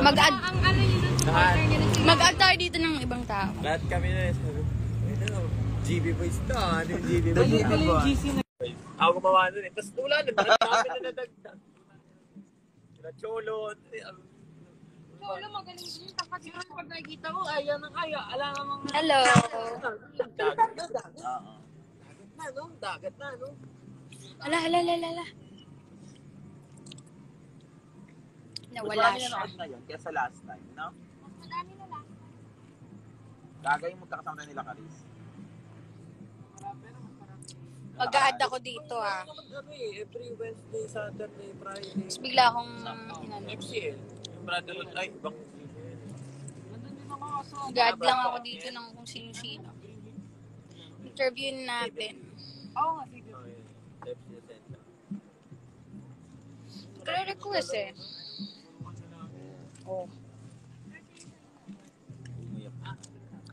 Mag-add. Mag-add tayo dito ng ibang tao. Lahat kami na GB boys to. Ano yung GB boys? Ako gumawa nun eh. Tapos wala na. Dami na nadagdag. Cholo. Cholo, magaling din. Kasi pag nakikita ko, ayaw ng kaya. Alam namang... Hello. Dagat na, no? Dagat na, no? Hala. Nawala siya. Ngayon, kaya sa last time, no? Mas madami na lang. Gagawin mo magkakasama na nila, Karis. Mag-add ako dito ah. Every Wednesday, Saturday, Friday. Tapos bigla akong FCL. Yung brotherhood, ay, ibang mag-add lang ako dito ng kung sino-sino. Interviewin natin. Oo nga, sige. Request eh. Oh.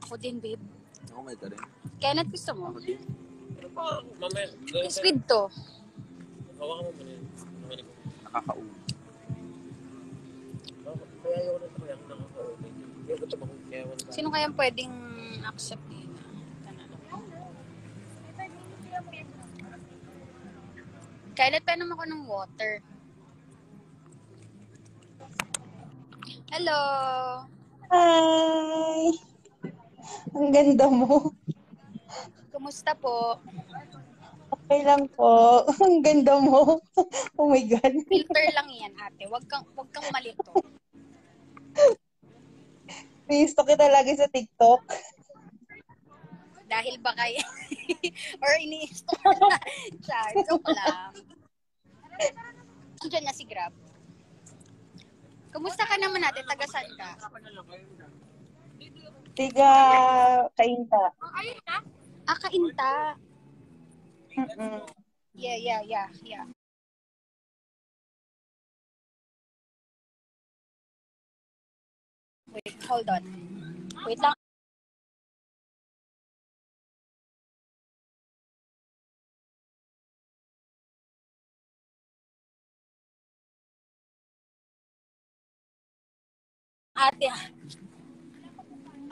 Ako din, babe. Ako may ka rin. Kenneth, gusto mo? mamaya. Speed to. Hawakan mo muna yun. Nakaka-uwi. Kaya ayaw na kaya nakaka-uwi. Kaya ko tabang kaya wala. Sino kaya pwedeng accept yun? Kenneth, painom ako ng water. Hello! Hi! Ang ganda mo. Kumusta po? Okay lang po. Ang ganda mo. Oh my God. Filter lang yan, ate. Wag kang malito. Gusto kita lagi sa TikTok. Dahil ba kaya... or ini-install na. Char, joke lang. Andiyan na si Grab. Kumusta ka naman natin? Taga saan ka? Tiga Kainta. Ayun na. Ah, Kainta. Mm-mm. Yeah. Wait, hold on. Wait lang. Ate.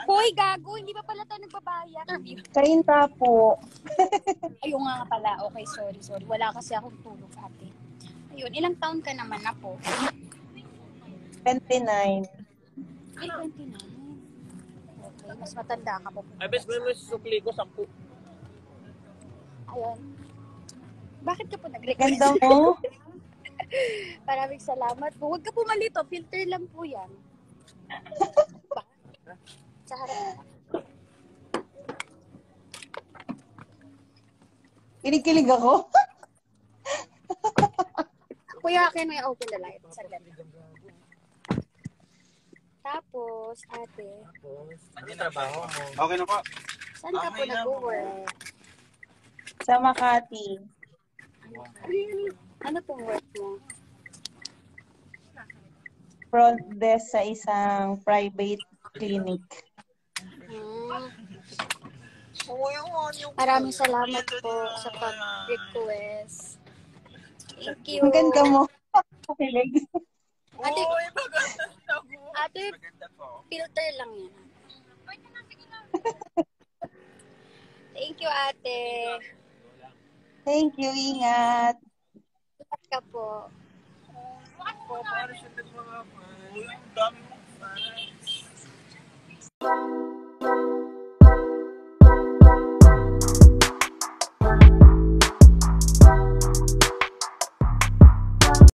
Hoy, gago. Hindi pa pala tayo nagbabayad. Kainta po. Ayun nga pala. Okay, sorry. Wala kasi akong tulog, ate. Ayun, ilang taon ka naman na po? 29. Ay, 29. Okay, mas matanda ka po. Ay, best mo yung sukli ko, 10. Ayun. Bakit ka po nag-request? Ganda mo. Maraming salamat po. Huwag ka po malito. Filter lang po yan. Sa harap. Kinikilig ako. Kuya, can we open the light? Saglit. Tapos, ate, Ano yung trabaho mo? Okay na po. saan ka po nag-work? Sa Makati. Ano pong work mo? Front desk sa isang private clinic. Maraming salamat po sa pag-request. Thank you. Ang ganda mo. Kilig. Ate, filter lang yan. Thank you, ate. Thank you. Ingat. Ingat ka po. Paano siya nagmamahal?